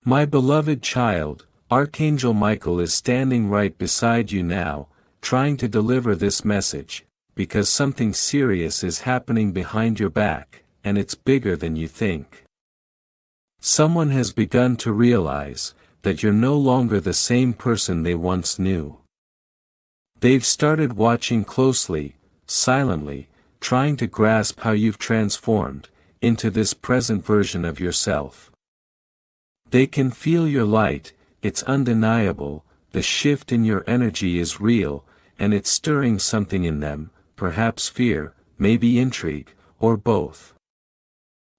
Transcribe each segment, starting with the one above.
My beloved child, Archangel Michael is standing right beside you now, trying to deliver this message, because something serious is happening behind your back, and it's bigger than you think. Someone has begun to realize that you're no longer the same person they once knew. They've started watching closely, silently, trying to grasp how you've transformed into this present version of yourself. They can feel your light, it's undeniable, the shift in your energy is real, and it's stirring something in them, perhaps fear, maybe intrigue, or both.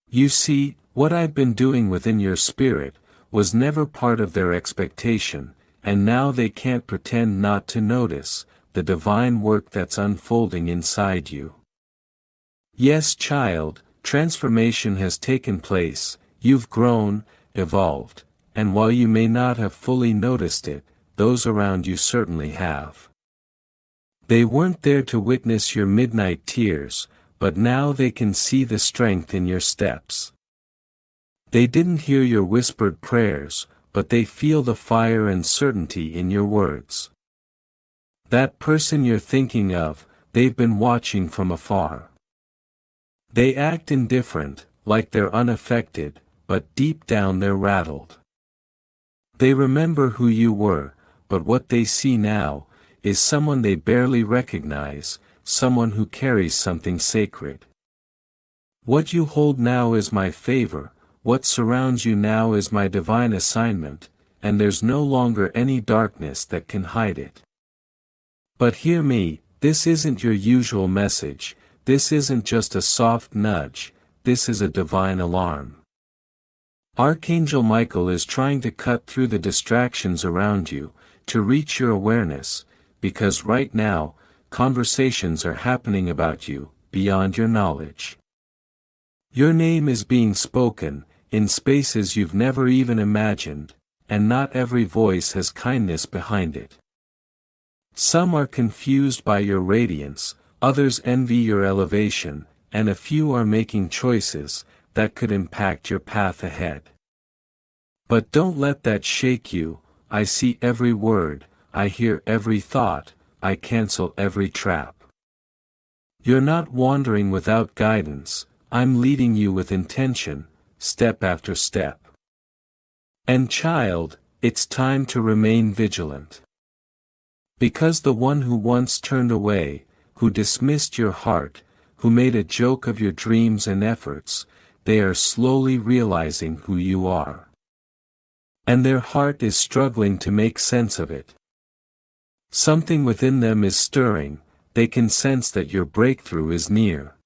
You see, what I've been doing within your spirit was never part of their expectation, and now they can't pretend not to notice the divine work that's unfolding inside you. Yes, child, transformation has taken place, you've grown, evolved, and while you may not have fully noticed it, those around you certainly have. They weren't there to witness your midnight tears, but now they can see the strength in your steps. They didn't hear your whispered prayers, but they feel the fire and certainty in your words. That person you're thinking of, they've been watching from afar. They act indifferent, like they're unaffected, but deep down they're rattled. They remember who you were, but what they see now is someone they barely recognize, someone who carries something sacred. What you hold now is my favor, what surrounds you now is my divine assignment, and there's no longer any darkness that can hide it. But hear me, this isn't your usual message, this isn't just a soft nudge, this is a divine alarm. Archangel Michael is trying to cut through the distractions around you, to reach your awareness, because right now, conversations are happening about you, beyond your knowledge. Your name is being spoken, in spaces you've never even imagined, and not every voice has kindness behind it. Some are confused by your radiance, others envy your elevation, and a few are making choices that could impact your path ahead. But don't let that shake you. I see every word, I hear every thought, I cancel every trap. You're not wandering without guidance, I'm leading you with intention, step after step. And child, it's time to remain vigilant. Because the one who once turned away, who dismissed your heart, who made a joke of your dreams and efforts, they are slowly realizing who you are. And their heart is struggling to make sense of it. Something within them is stirring, they can sense that your breakthrough is near.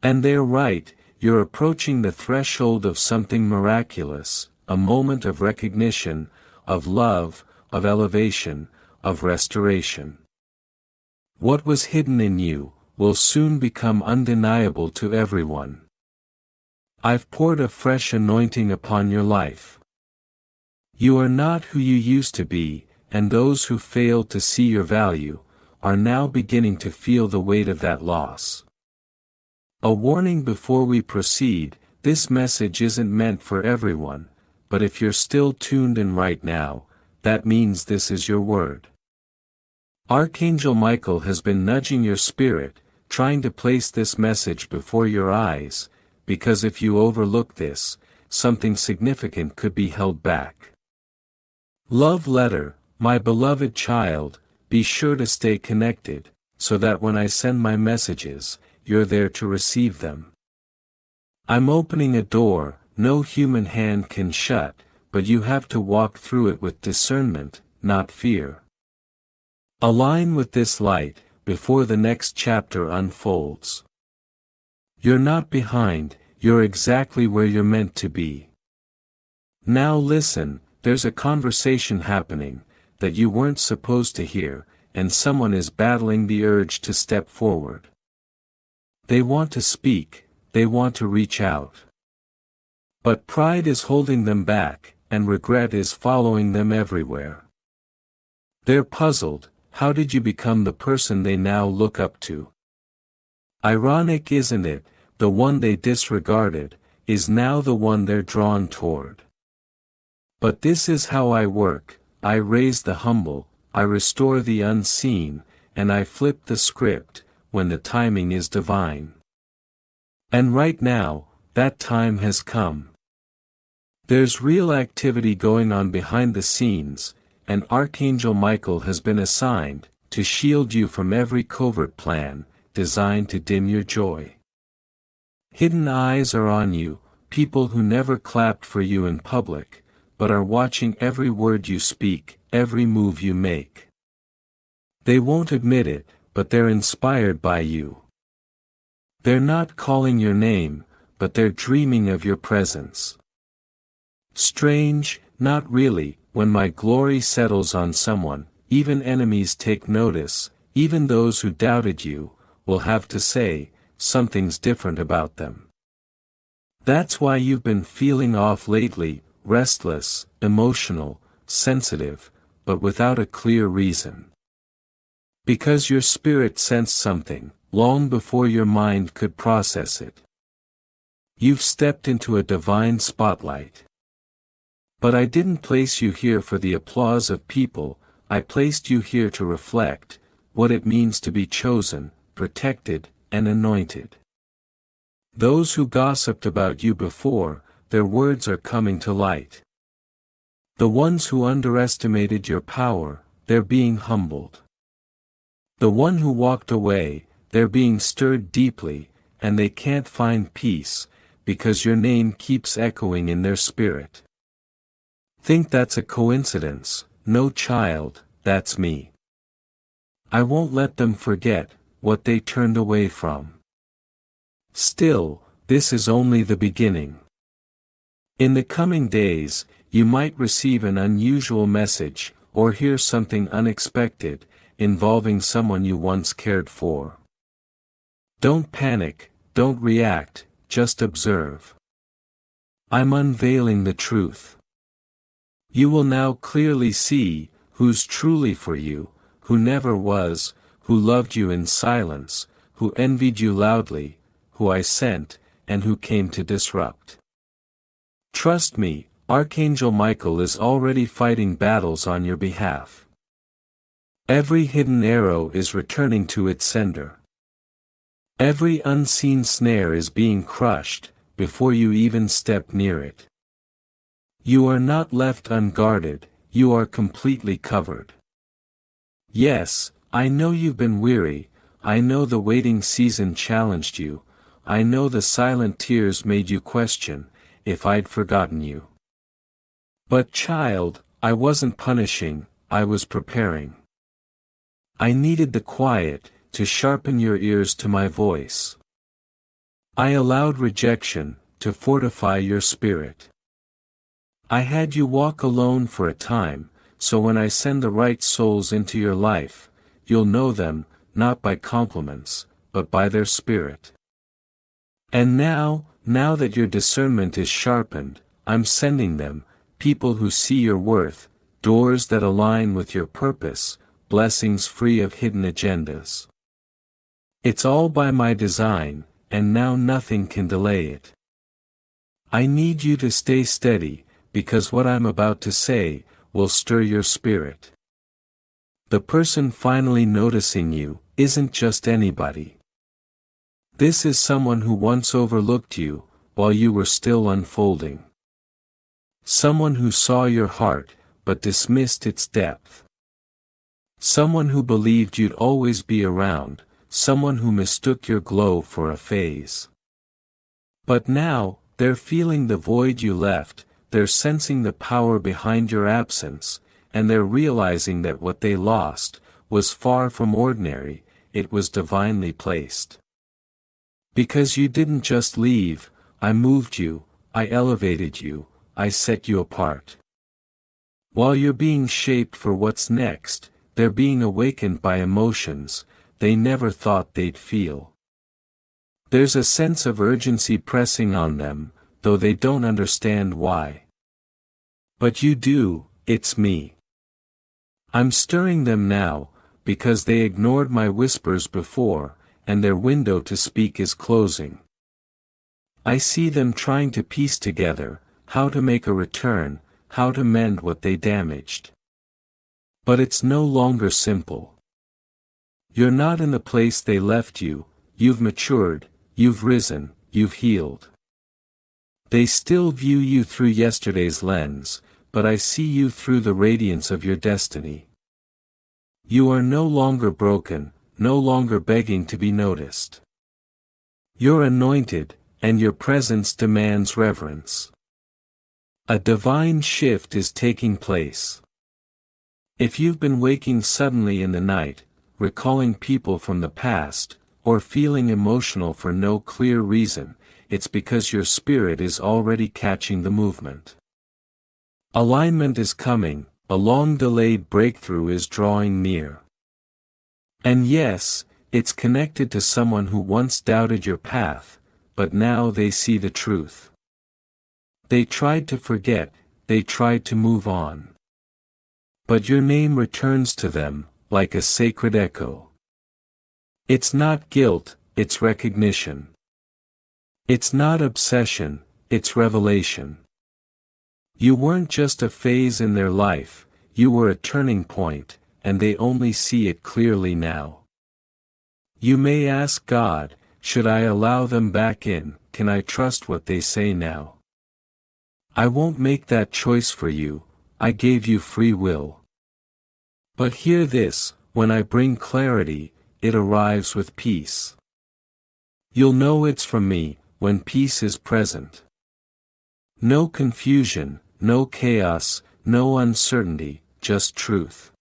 And they're right, you're approaching the threshold of something miraculous, a moment of recognition, of love, of elevation, of restoration. What was hidden in you will soon become undeniable to everyone. I've poured a fresh anointing upon your life. You are not who you used to be, and those who failed to see your value are now beginning to feel the weight of that loss. A warning before we proceed, this message isn't meant for everyone, but if you're still tuned in right now, that means this is your word. Archangel Michael has been nudging your spirit, trying to place this message before your eyes, because if you overlook this, something significant could be held back. Love letter, my beloved child, be sure to stay connected, so that when I send my messages, you're there to receive them. I'm opening a door, no human hand can shut, but you have to walk through it with discernment, not fear. Align with this light, before the next chapter unfolds. You're not behind, you're exactly where you're meant to be. Now listen, there's a conversation happening, that you weren't supposed to hear, and someone is battling the urge to step forward. They want to speak, they want to reach out. But pride is holding them back, and regret is following them everywhere. They're puzzled, how did you become the person they now look up to? Ironic, isn't it, the one they disregarded, is now the one they're drawn toward. But this is how I work: I raise the humble, I restore the unseen, and I flip the script, when the timing is divine. And right now, that time has come. There's real activity going on behind the scenes, and Archangel Michael has been assigned to shield you from every covert plan designed to dim your joy. Hidden eyes are on you, people who never clapped for you in public, but are watching every word you speak, every move you make. They won't admit it, but they're inspired by you. They're not calling your name, but they're dreaming of your presence. Strange, not really, when my glory settles on someone, even enemies take notice, even those who doubted you, will have to say, something's different about them. That's why you've been feeling off lately, restless, emotional, sensitive, but without a clear reason. Because your spirit sensed something, long before your mind could process it. You've stepped into a divine spotlight. But I didn't place you here for the applause of people, I placed you here to reflect what it means to be chosen, protected, and anointed. Those who gossiped about you before, their words are coming to light. The ones who underestimated your power, they're being humbled. The one who walked away, they're being stirred deeply, and they can't find peace, because your name keeps echoing in their spirit. Think that's a coincidence? No, child, that's me. I won't let them forget what they turned away from. Still, this is only the beginning. In the coming days, you might receive an unusual message, or hear something unexpected, involving someone you once cared for. Don't panic, don't react, just observe. I'm unveiling the truth. You will now clearly see who's truly for you, who never was, who loved you in silence, who envied you loudly, who I sent, and who came to disrupt. Trust me, Archangel Michael is already fighting battles on your behalf. Every hidden arrow is returning to its sender. Every unseen snare is being crushed, before you even step near it. You are not left unguarded, you are completely covered. Yes, I know you've been weary, I know the waiting season challenged you, I know the silent tears made you question if I'd forgotten you. But child, I wasn't punishing, I was preparing. I needed the quiet to sharpen your ears to my voice. I allowed rejection to fortify your spirit. I had you walk alone for a time, so when I send the right souls into your life, you'll know them, not by compliments, but by their spirit. And now that your discernment is sharpened, I'm sending them, people who see your worth, doors that align with your purpose, blessings free of hidden agendas. It's all by my design, and now nothing can delay it. I need you to stay steady, because what I'm about to say will stir your spirit. The person finally noticing you isn't just anybody. This is someone who once overlooked you, while you were still unfolding. Someone who saw your heart, but dismissed its depth. Someone who believed you'd always be around, someone who mistook your glow for a phase. But now, they're feeling the void you left, they're sensing the power behind your absence, and they're realizing that what they lost was far from ordinary, it was divinely placed. Because you didn't just leave, I moved you, I elevated you, I set you apart. While you're being shaped for what's next, they're being awakened by emotions they never thought they'd feel. There's a sense of urgency pressing on them, though they don't understand why. But you do, it's me. I'm stirring them now, because they ignored my whispers before, and their window to speak is closing. I see them trying to piece together how to make a return, how to mend what they damaged. But it's no longer simple. You're not in the place they left you, you've matured, you've risen, you've healed. They still view you through yesterday's lens, but I see you through the radiance of your destiny. You are no longer broken, no longer begging to be noticed. You're anointed, and your presence demands reverence. A divine shift is taking place. If you've been waking suddenly in the night, recalling people from the past, or feeling emotional for no clear reason, it's because your spirit is already catching the movement. Alignment is coming, a long-delayed breakthrough is drawing near. And yes, it's connected to someone who once doubted your path, but now they see the truth. They tried to forget, they tried to move on. But your name returns to them, like a sacred echo. It's not guilt, it's recognition. It's not obsession, it's revelation. You weren't just a phase in their life, you were a turning point, and they only see it clearly now. You may ask God, should I allow them back in, can I trust what they say now? I won't make that choice for you, I gave you free will. But hear this, when I bring clarity, it arrives with peace. You'll know it's from me, when peace is present. No confusion, no chaos, no uncertainty, just truth.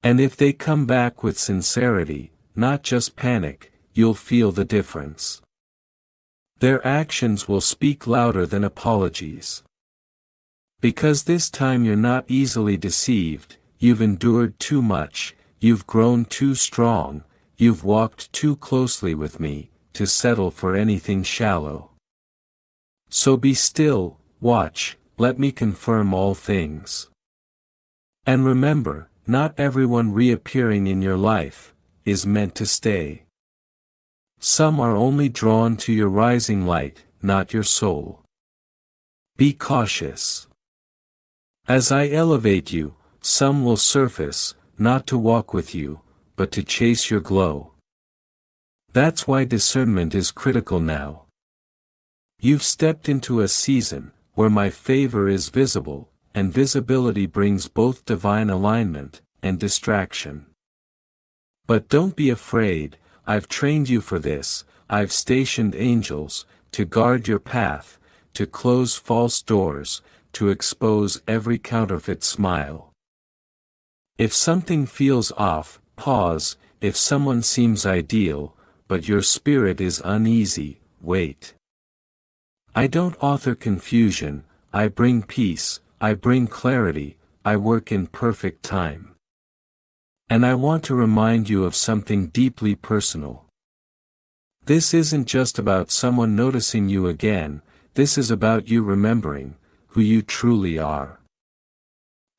And if they come back with sincerity, not just panic, you'll feel the difference. Their actions will speak louder than apologies. Because this time you're not easily deceived, you've endured too much, you've grown too strong, you've walked too closely with me, to settle for anything shallow. So be still, watch, let me confirm all things. And remember, not everyone reappearing in your life is meant to stay. Some are only drawn to your rising light, not your soul. Be cautious. As I elevate you, some will surface, not to walk with you, but to chase your glow. That's why discernment is critical now. You've stepped into a season where my favor is visible, and visibility brings both divine alignment and distraction. But don't be afraid, I've trained you for this, I've stationed angels to guard your path, to close false doors, to expose every counterfeit smile. If something feels off, pause, if someone seems ideal, but your spirit is uneasy, wait. I don't author confusion, I bring peace, I bring clarity, I work in perfect time. And I want to remind you of something deeply personal. This isn't just about someone noticing you again, this is about you remembering who you truly are.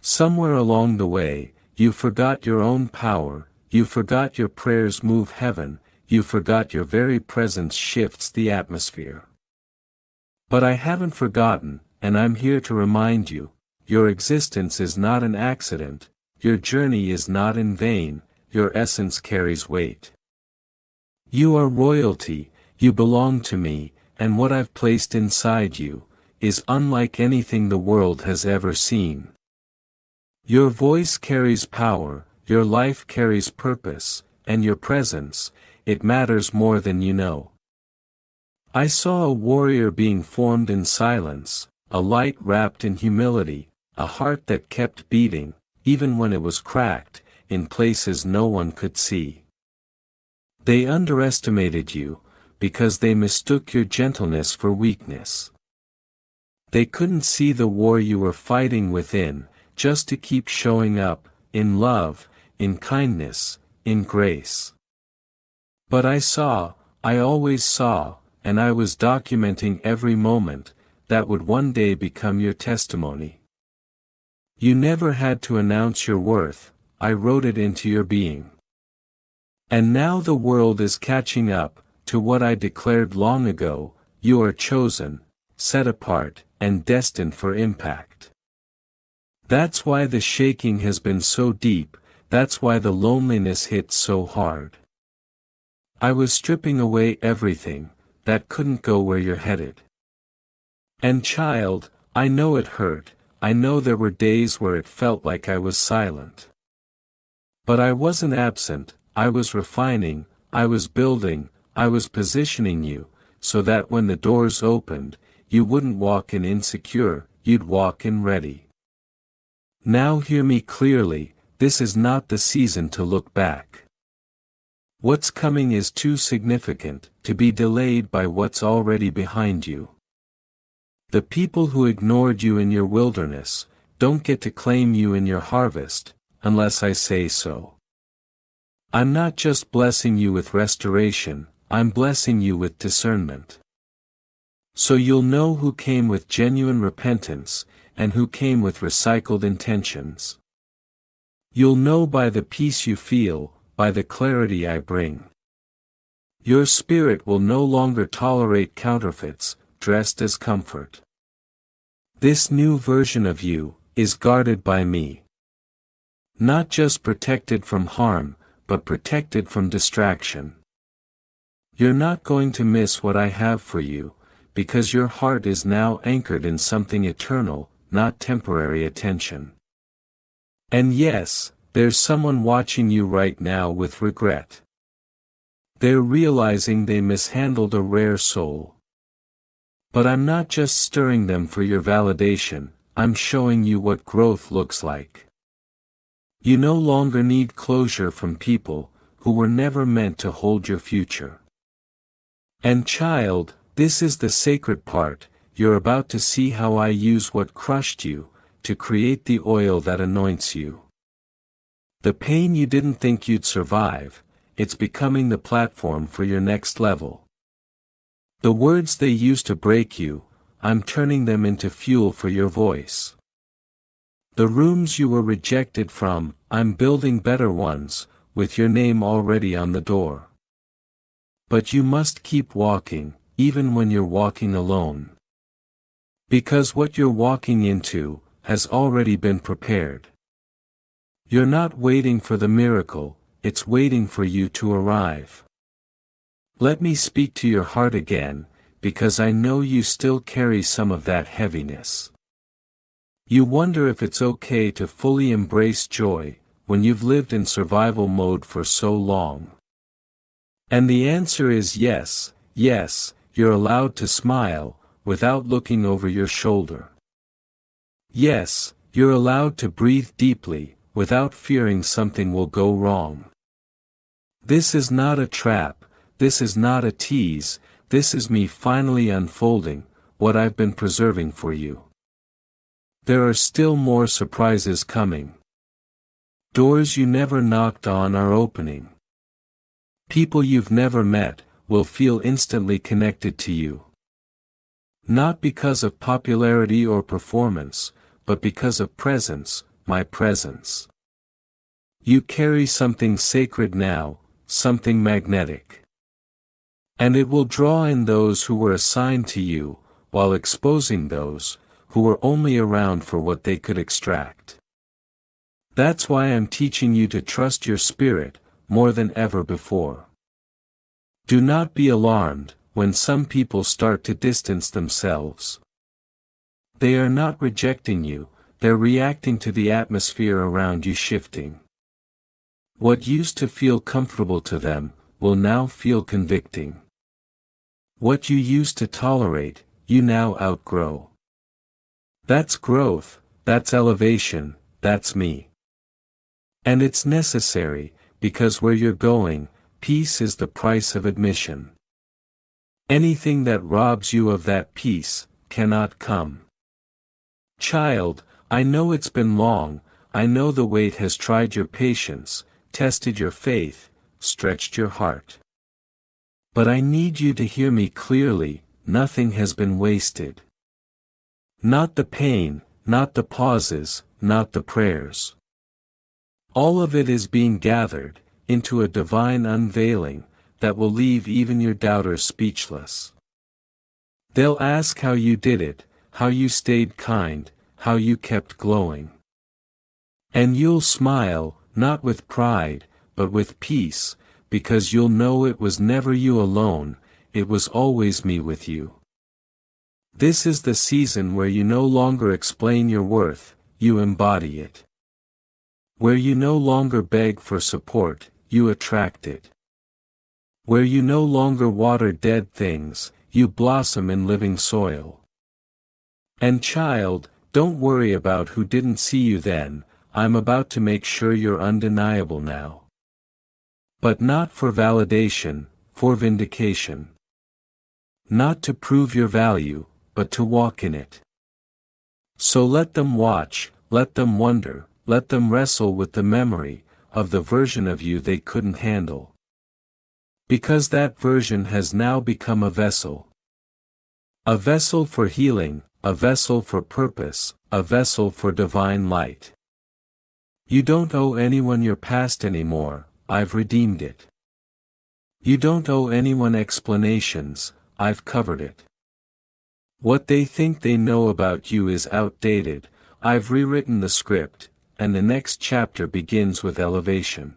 Somewhere along the way, you forgot your own power, you forgot your prayers move heaven, you forgot your very presence shifts the atmosphere. But I haven't forgotten, and I'm here to remind you, your existence is not an accident, your journey is not in vain, your essence carries weight. You are royalty, you belong to me, and what I've placed inside you is unlike anything the world has ever seen. Your voice carries power, your life carries purpose, and your presence, it matters more than you know. I saw a warrior being formed in silence, a light wrapped in humility, a heart that kept beating, even when it was cracked, in places no one could see. They underestimated you, because they mistook your gentleness for weakness. They couldn't see the war you were fighting within, just to keep showing up, in love, in kindness, in grace. But I saw, I always saw, and I was documenting every moment, that would one day become your testimony. You never had to announce your worth, I wrote it into your being. And now the world is catching up, to what I declared long ago, you are chosen, set apart, and destined for impact. That's why the shaking has been so deep, that's why the loneliness hits so hard. I was stripping away everything that couldn't go where you're headed. And child, I know it hurt, I know there were days where it felt like I was silent. But I wasn't absent, I was refining, I was building, I was positioning you, so that when the doors opened, you wouldn't walk in insecure, you'd walk in ready. Now hear me clearly, this is not the season to look back. What's coming is too significant to be delayed by what's already behind you. The people who ignored you in your wilderness don't get to claim you in your harvest, unless I say so. I'm not just blessing you with restoration, I'm blessing you with discernment. So you'll know who came with genuine repentance, and who came with recycled intentions. You'll know by the peace you feel, by the clarity I bring. Your spirit will no longer tolerate counterfeits, dressed as comfort. This new version of you is guarded by me. Not just protected from harm, but protected from distraction. You're not going to miss what I have for you, because your heart is now anchored in something eternal, not temporary attention. And yes, there's someone watching you right now with regret. They're realizing they mishandled a rare soul. But I'm not just stirring them for your validation, I'm showing you what growth looks like. You no longer need closure from people who were never meant to hold your future. And child, this is the sacred part, you're about to see how I use what crushed you to create the oil that anoints you. The pain you didn't think you'd survive, it's becoming the platform for your next level. The words they used to break you, I'm turning them into fuel for your voice. The rooms you were rejected from, I'm building better ones, with your name already on the door. But you must keep walking, even when you're walking alone. Because what you're walking into has already been prepared. You're not waiting for the miracle, it's waiting for you to arrive. Let me speak to your heart again, because I know you still carry some of that heaviness. You wonder if it's okay to fully embrace joy, when you've lived in survival mode for so long. And the answer is yes, yes, you're allowed to smile, without looking over your shoulder. Yes, you're allowed to breathe deeply, without fearing something will go wrong. This is not a trap, this is not a tease, this is me finally unfolding what I've been preserving for you. There are still more surprises coming. Doors you never knocked on are opening. People you've never met will feel instantly connected to you. Not because of popularity or performance, but because of presence, my presence. You carry something sacred now, something magnetic. And it will draw in those who were assigned to you, while exposing those who were only around for what they could extract. That's why I'm teaching you to trust your spirit, more than ever before. Do not be alarmed when some people start to distance themselves. They are not rejecting you, they're reacting to the atmosphere around you shifting. What used to feel comfortable to them, will now feel convicting. What you used to tolerate, you now outgrow. That's growth, that's elevation, that's me. And it's necessary, because where you're going, peace is the price of admission. Anything that robs you of that peace, cannot come. Child, I know it's been long, I know the weight has tried your patience, tested your faith, stretched your heart. But I need you to hear me clearly, nothing has been wasted. Not the pain, not the pauses, not the prayers. All of it is being gathered into a divine unveiling that will leave even your doubters speechless. They'll ask how you did it, how you stayed kind, how you kept glowing. And you'll smile, not with pride, but with peace, because you'll know it was never you alone, it was always me with you. This is the season where you no longer explain your worth, you embody it. Where you no longer beg for support, you attract it. Where you no longer water dead things, you blossom in living soil. And child, don't worry about who didn't see you then, I'm about to make sure you're undeniable now. But not for validation, for vindication. Not to prove your value, but to walk in it. So let them watch, let them wonder, let them wrestle with the memory of the version of you they couldn't handle. Because that version has now become a vessel. A vessel for healing, a vessel for purpose, a vessel for divine light. You don't owe anyone your past anymore, I've redeemed it. You don't owe anyone explanations, I've covered it. What they think they know about you is outdated, I've rewritten the script, and the next chapter begins with elevation.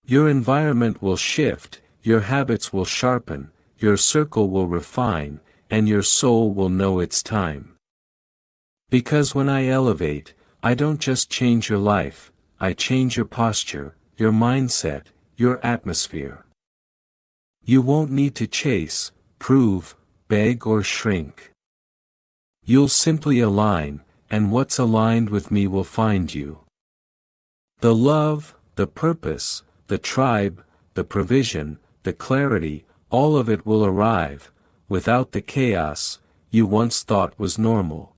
Your environment will shift, your habits will sharpen, your circle will refine, and your soul will know it's time. Because when I elevate, I don't just change your life, I change your posture, your mindset, your atmosphere. You won't need to chase, prove, beg or shrink. You'll simply align, and what's aligned with me will find you. The love, the purpose, the tribe, the provision, the clarity, all of it will arrive, without the chaos you once thought was normal.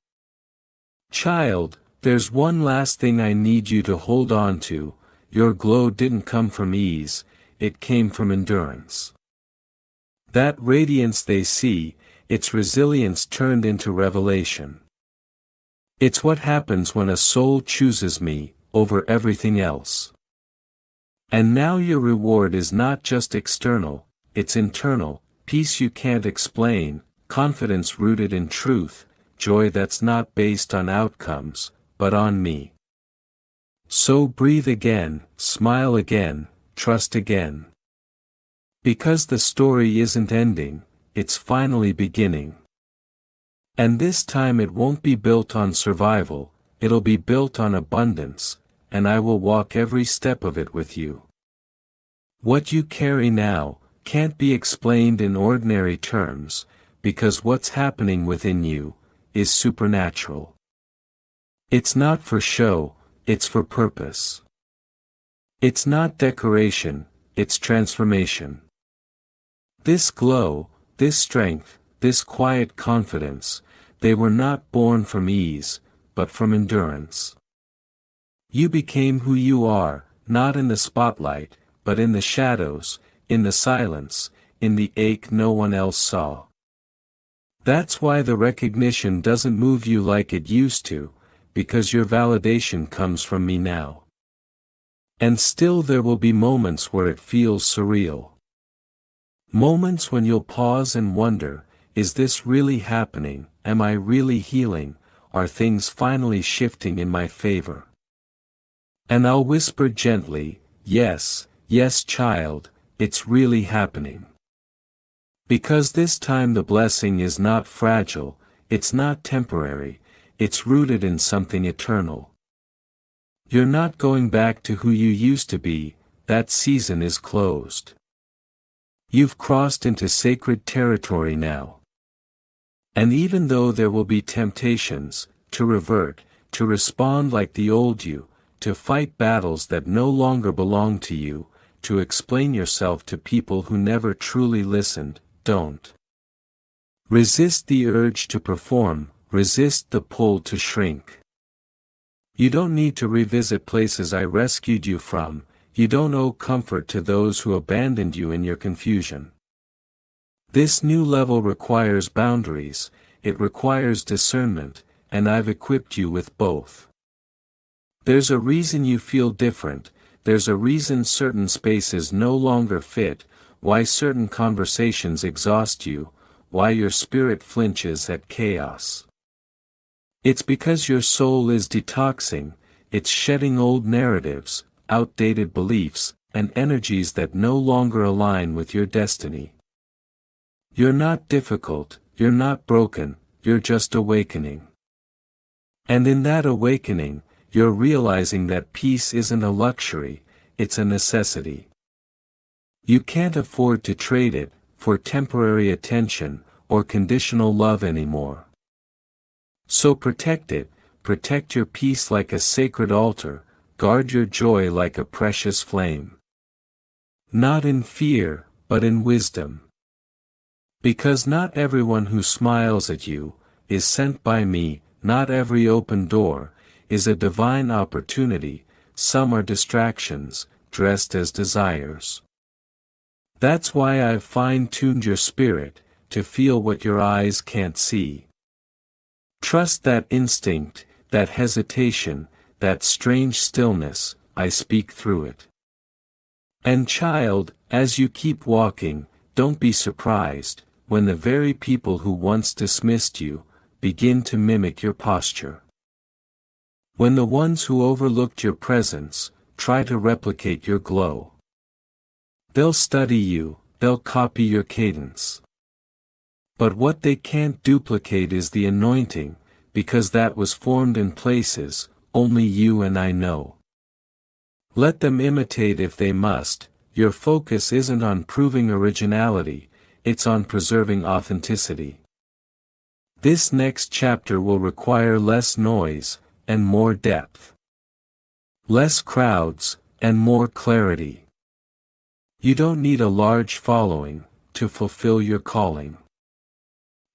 Child, there's one last thing I need you to hold on to, your glow didn't come from ease, it came from endurance. That radiance they see, it's resilience turned into revelation. It's what happens when a soul chooses me, over everything else. And now your reward is not just external, it's internal, peace you can't explain, confidence rooted in truth, joy that's not based on outcomes, but on me. So breathe again, smile again, trust again. Because the story isn't ending, it's finally beginning. And this time it won't be built on survival, it'll be built on abundance, and I will walk every step of it with you. What you carry now can't be explained in ordinary terms, because what's happening within you is supernatural. It's not for show, it's for purpose. It's not decoration, it's transformation. This glow, this strength, this quiet confidence, they were not born from ease, but from endurance. You became who you are, not in the spotlight, but in the shadows, in the silence, in the ache no one else saw. That's why the recognition doesn't move you like it used to, because your validation comes from me now. And still there will be moments where it feels surreal. Moments when you'll pause and wonder, is this really happening, am I really healing, are things finally shifting in my favor? And I'll whisper gently, yes, yes child, it's really happening. Because this time the blessing is not fragile, it's not temporary, it's rooted in something eternal. You're not going back to who you used to be, that season is closed. You've crossed into sacred territory now. And even though there will be temptations, to revert, to respond like the old you, to fight battles that no longer belong to you, to explain yourself to people who never truly listened, don't. Resist the urge to perform, resist the pull to shrink. You don't need to revisit places I rescued you from, you don't owe comfort to those who abandoned you in your confusion. This new level requires boundaries, it requires discernment, and I've equipped you with both. There's a reason you feel different, there's a reason certain spaces no longer fit, why certain conversations exhaust you, why your spirit flinches at chaos. It's because your soul is detoxing, it's shedding old narratives, outdated beliefs, and energies that no longer align with your destiny. You're not difficult, you're not broken, you're just awakening. And in that awakening, you're realizing that peace isn't a luxury, it's a necessity. You can't afford to trade it for temporary attention or conditional love anymore. So protect it, protect your peace like a sacred altar, guard your joy like a precious flame. Not in fear, but in wisdom. Because not everyone who smiles at you is sent by me, not every open door is a divine opportunity, some are distractions, dressed as desires. That's why I've fine-tuned your spirit, to feel what your eyes can't see. Trust that instinct, that hesitation, that strange stillness, I speak through it. And child, as you keep walking, don't be surprised, when the very people who once dismissed you, begin to mimic your posture. When the ones who overlooked your presence, try to replicate your glow. They'll study you, they'll copy your cadence. But what they can't duplicate is the anointing, because that was formed in places only you and I know. Let them imitate if they must, your focus isn't on proving originality, it's on preserving authenticity. This next chapter will require less noise, and more depth. Less crowds, and more clarity. You don't need a large following to fulfill your calling.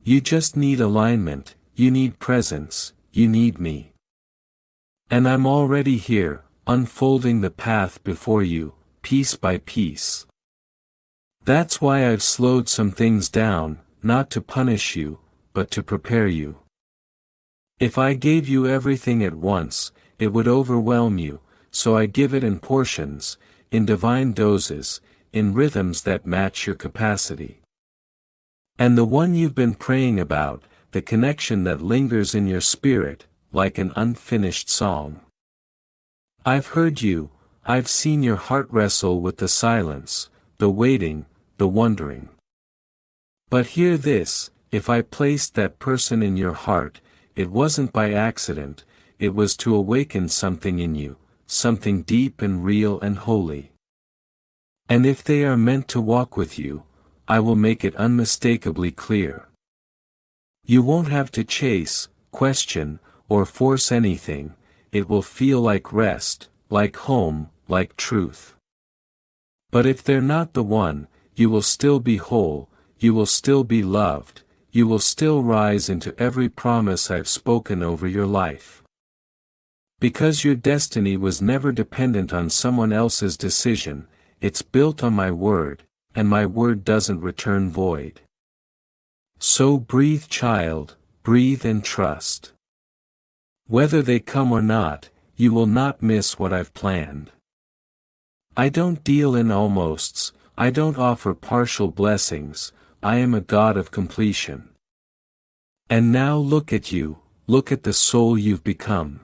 You just need alignment, you need presence, you need me. And I'm already here, unfolding the path before you, piece by piece. That's why I've slowed some things down, not to punish you, but to prepare you. If I gave you everything at once, it would overwhelm you, so I give it in portions, in divine doses, in rhythms that match your capacity. And the one you've been praying about, the connection that lingers in your spirit, like an unfinished song. I've heard you, I've seen your heart wrestle with the silence, the waiting, the wondering. But hear this, if I placed that person in your heart, it wasn't by accident, it was to awaken something in you, something deep and real and holy. And if they are meant to walk with you, I will make it unmistakably clear. You won't have to chase, question, or force anything, it will feel like rest, like home, like truth. But if they're not the one, you will still be whole, you will still be loved, you will still rise into every promise I've spoken over your life. Because your destiny was never dependent on someone else's decision, it's built on my word, and my word doesn't return void. So breathe, child, breathe and trust. Whether they come or not, you will not miss what I've planned. I don't deal in almosts, I don't offer partial blessings, I am a God of completion. And now look at you, look at the soul you've become.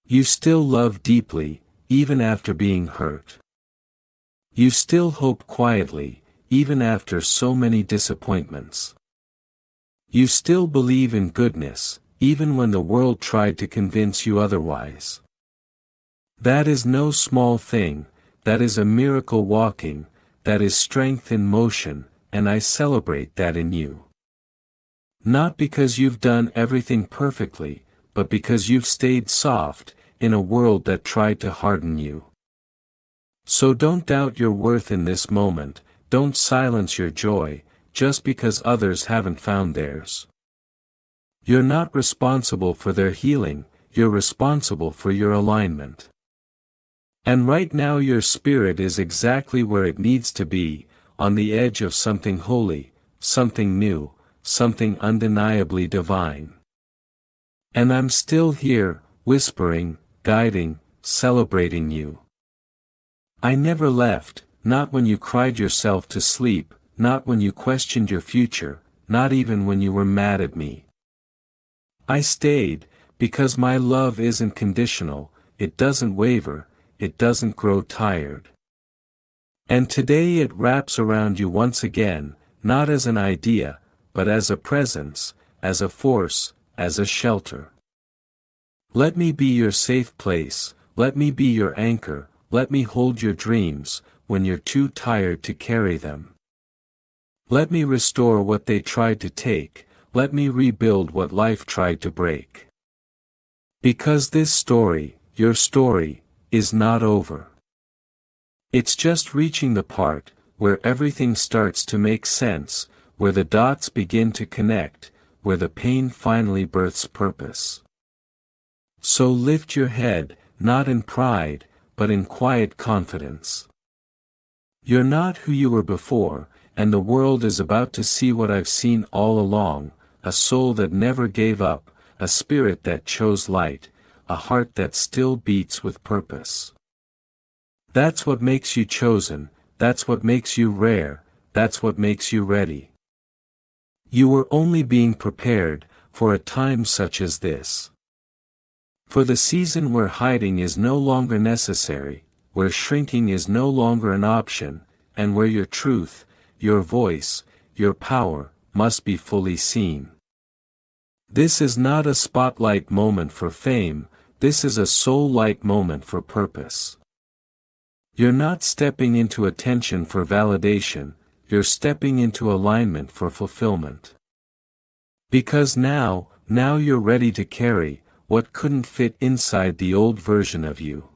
You still love deeply, even after being hurt. You still hope quietly, even after so many disappointments. You still believe in goodness, even when the world tried to convince you otherwise. That is no small thing, that is a miracle walking, that is strength in motion, and I celebrate that in you. Not because you've done everything perfectly, but because you've stayed soft, in a world that tried to harden you. So don't doubt your worth in this moment, don't silence your joy, just because others haven't found theirs. You're not responsible for their healing, you're responsible for your alignment. And right now your spirit is exactly where it needs to be, on the edge of something holy, something new, something undeniably divine. And I'm still here, whispering, guiding, celebrating you. I never left, not when you cried yourself to sleep, not when you questioned your future, not even when you were mad at me. I stayed, because my love isn't conditional, it doesn't waver, it doesn't grow tired. And today it wraps around you once again, not as an idea, but as a presence, as a force, as a shelter. Let me be your safe place, let me be your anchor, let me hold your dreams, when you're too tired to carry them. Let me restore what they tried to take, let me rebuild what life tried to break. Because this story, your story, is not over. It's just reaching the part, where everything starts to make sense, where the dots begin to connect, where the pain finally births purpose. So lift your head, not in pride, but in quiet confidence. You're not who you were before, and the world is about to see what I've seen all along, a soul that never gave up, a spirit that chose light, a heart that still beats with purpose. That's what makes you chosen, that's what makes you rare, that's what makes you ready. You were only being prepared, for a time such as this. For the season where hiding is no longer necessary, where shrinking is no longer an option, and where your truth, your voice, your power, must be fully seen. This is not a spotlight moment for fame, this is a soul-light moment for purpose. You're not stepping into attention for validation, you're stepping into alignment for fulfillment. Because now you're ready to carry what couldn't fit inside the old version of you.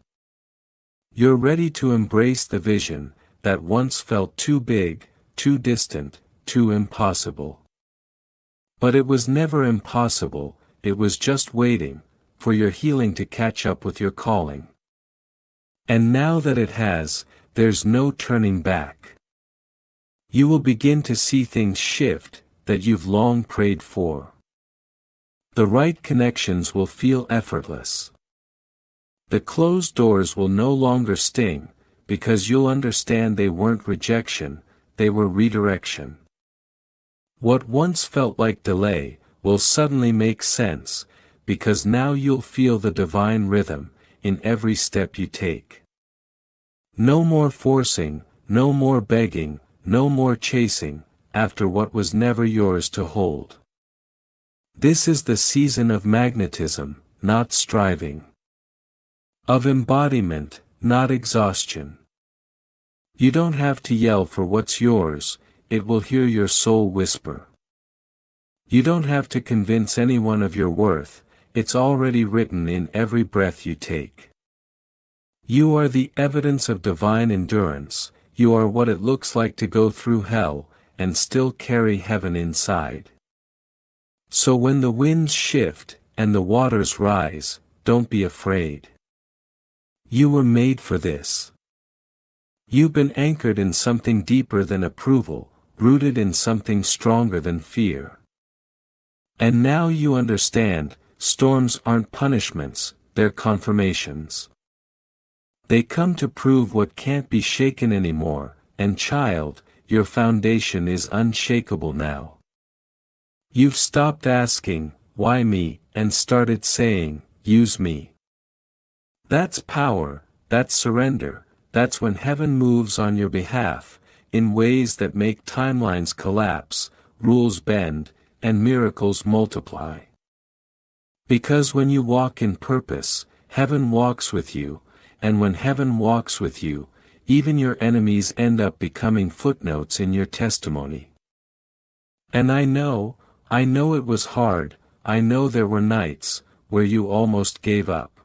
You're ready to embrace the vision that once felt too big, too distant, too impossible. But it was never impossible, it was just waiting for your healing to catch up with your calling. And now that it has, there's no turning back. You will begin to see things shift that you've long prayed for. The right connections will feel effortless. The closed doors will no longer sting, because you'll understand they weren't rejection, they were redirection. What once felt like delay will suddenly make sense, because now you'll feel the divine rhythm in every step you take. No more forcing, no more begging, no more chasing after what was never yours to hold. This is the season of magnetism, not striving. Of embodiment, not exhaustion. You don't have to yell for what's yours, it will hear your soul whisper. You don't have to convince anyone of your worth, it's already written in every breath you take. You are the evidence of divine endurance, you are what it looks like to go through hell, and still carry heaven inside. So when the winds shift, and the waters rise, don't be afraid. You were made for this. You've been anchored in something deeper than approval, rooted in something stronger than fear. And now you understand, storms aren't punishments, they're confirmations. They come to prove what can't be shaken anymore, and child, your foundation is unshakable now. You've stopped asking, why me, and started saying, use me. That's power, that's surrender, that's when heaven moves on your behalf, in ways that make timelines collapse, rules bend, and miracles multiply. Because when you walk in purpose, heaven walks with you, and when heaven walks with you, even your enemies end up becoming footnotes in your testimony. And I know it was hard, I know there were nights where you almost gave up.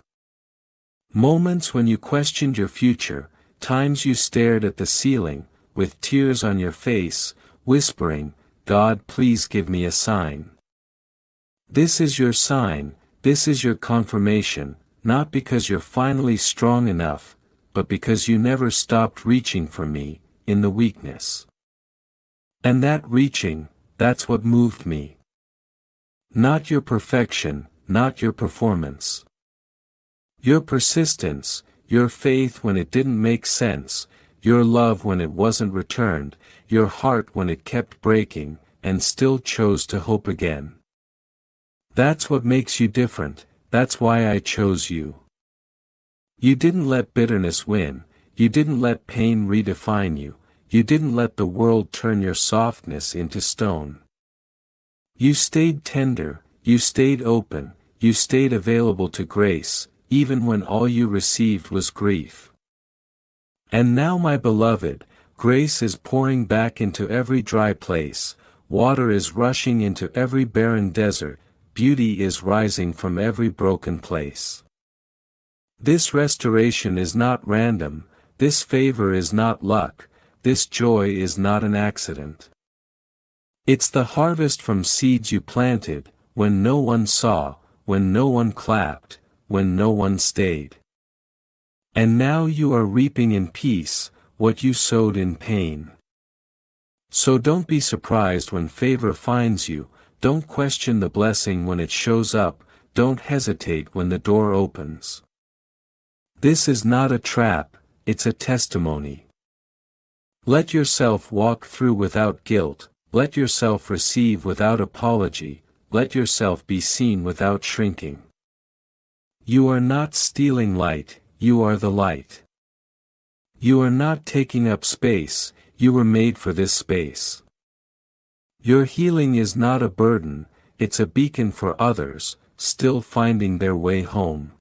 Moments when you questioned your future, times you stared at the ceiling, with tears on your face, whispering, God, please give me a sign. This is your sign, this is your confirmation, not because you're finally strong enough, but because you never stopped reaching for me, in the weakness. And that reaching, that's what moved me. Not your perfection, not your performance. Your persistence, your faith when it didn't make sense, your love when it wasn't returned, your heart when it kept breaking, and still chose to hope again. That's what makes you different, that's why I chose you. You didn't let bitterness win, you didn't let pain redefine you, you didn't let the world turn your softness into stone. You stayed tender, you stayed open, you stayed available to grace, even when all you received was grief. And now, my beloved, grace is pouring back into every dry place, water is rushing into every barren desert, beauty is rising from every broken place. This restoration is not random, this favor is not luck, this joy is not an accident. It's the harvest from seeds you planted, when no one saw, when no one clapped, when no one stayed. And now you are reaping in peace, what you sowed in pain. So don't be surprised when favor finds you, don't question the blessing when it shows up, don't hesitate when the door opens. This is not a trap, it's a testimony. Let yourself walk through without guilt, let yourself receive without apology, let yourself be seen without shrinking. You are not stealing light, you are the light. You are not taking up space, you were made for this space. Your healing is not a burden, it's a beacon for others, still finding their way home.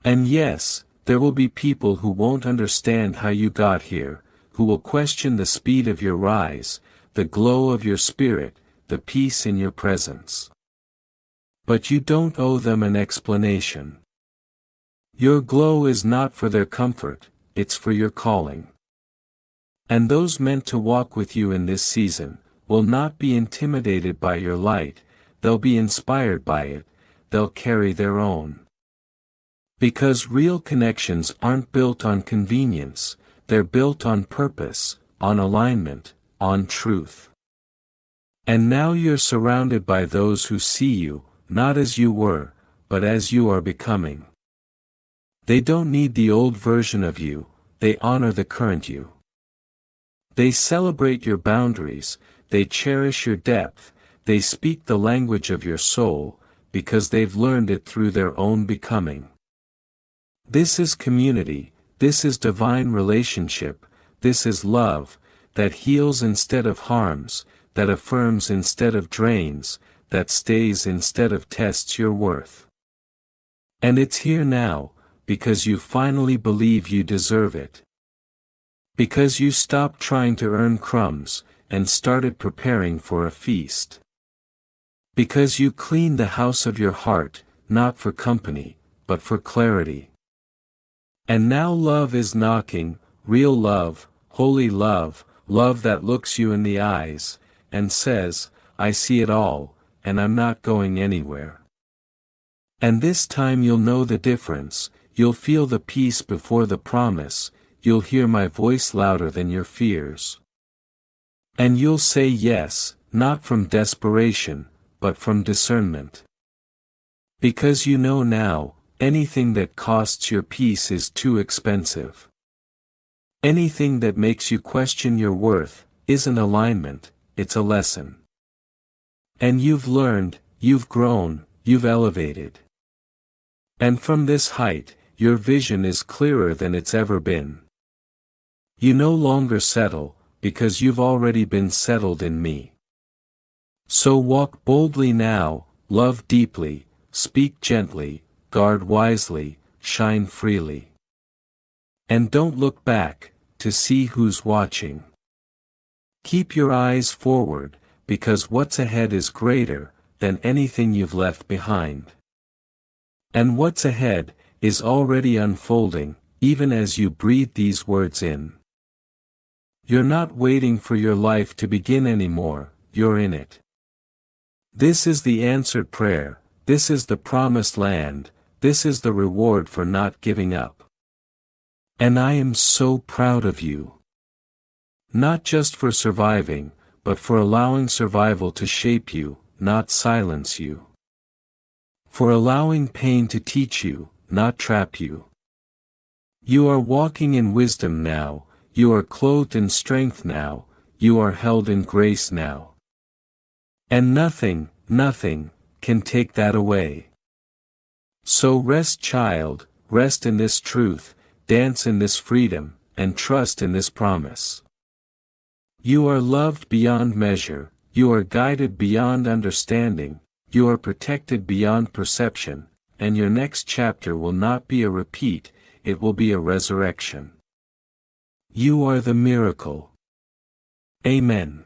And yes, there will be people who won't understand how you got here, who will question the speed of your rise, the glow of your spirit, the peace in your presence. But you don't owe them an explanation. Your glow is not for their comfort, it's for your calling. And those meant to walk with you in this season, will not be intimidated by your light, they'll be inspired by it, they'll carry their own. Because real connections aren't built on convenience, they're built on purpose, on alignment, on truth. And now you're surrounded by those who see you, not as you were, but as you are becoming. They don't need the old version of you, they honor the current you. They celebrate your boundaries, they cherish your depth, they speak the language of your soul, because they've learned it through their own becoming. This is community, this is divine relationship, this is love, that heals instead of harms, that affirms instead of drains, that stays instead of tests your worth. And it's here now, because you finally believe you deserve it. Because you stopped trying to earn crumbs, and started preparing for a feast. Because you cleaned the house of your heart, not for company, but for clarity. And now love is knocking, real love, holy love, love that looks you in the eyes, and says, I see it all, and I'm not going anywhere. And this time you'll know the difference, you'll feel the peace before the promise, you'll hear my voice louder than your fears. And you'll say yes, not from desperation, but from discernment. Because you know now, anything that costs your peace is too expensive. Anything that makes you question your worth, isn't alignment, it's a lesson. And you've learned, you've grown, you've elevated. And from this height, your vision is clearer than it's ever been. You no longer settle, because you've already been settled in me. So walk boldly now, love deeply, speak gently, guard wisely, shine freely. And don't look back, to see who's watching. Keep your eyes forward, because what's ahead is greater than anything you've left behind. And what's ahead is already unfolding, even as you breathe these words in. You're not waiting for your life to begin anymore, you're in it. This is the answered prayer, this is the promised land, this is the reward for not giving up. And I am so proud of you. Not just for surviving, but for allowing survival to shape you, not silence you. For allowing pain to teach you, not trap you. You are walking in wisdom now, you are clothed in strength now, you are held in grace now. And nothing, can take that away. So rest, child, Rest in this truth, dance in this freedom, and trust in this promise. You are loved beyond measure, you are guided beyond understanding, you are protected beyond perception, and your next chapter will not be a repeat, it will be a resurrection. You are the miracle. Amen.